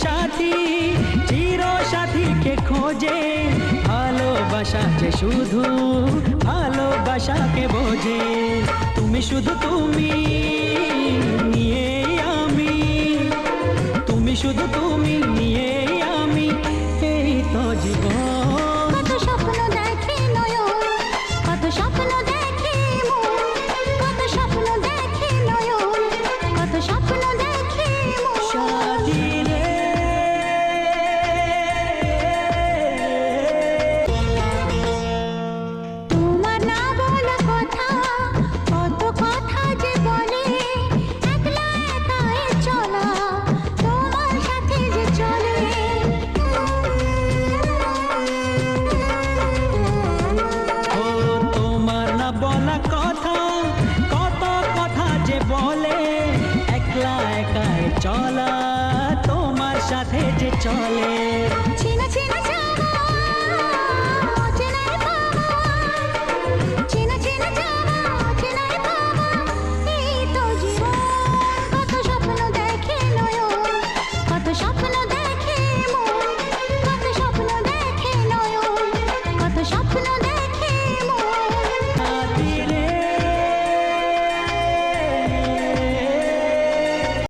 সাথী চির সাথীকে খোঁজে, ভালোবাসা যে শুধু ভালোবাসাকে বোঝে। তুমি শুধু তুমি নিয়ে আমি, তুমি শুধু তুমি নিয়ে আমি, এই তো জীবন। কত স্বপ্ন দেখে নয়ন, কত স্বপ্ন দেখে মন, কত স্বপ্ন দেখে নয়ন, কত স্বপ্ন দেখে মন। সাথী রে তোমার না বলা কথা, কত কথা যে বলে, একলা একাই চলা তোমার সাথে যে চলে। ও তোমার না বলা কথা, কত কথা যে বলে, একলা একাই চলা তোমার সাথে যে চলে।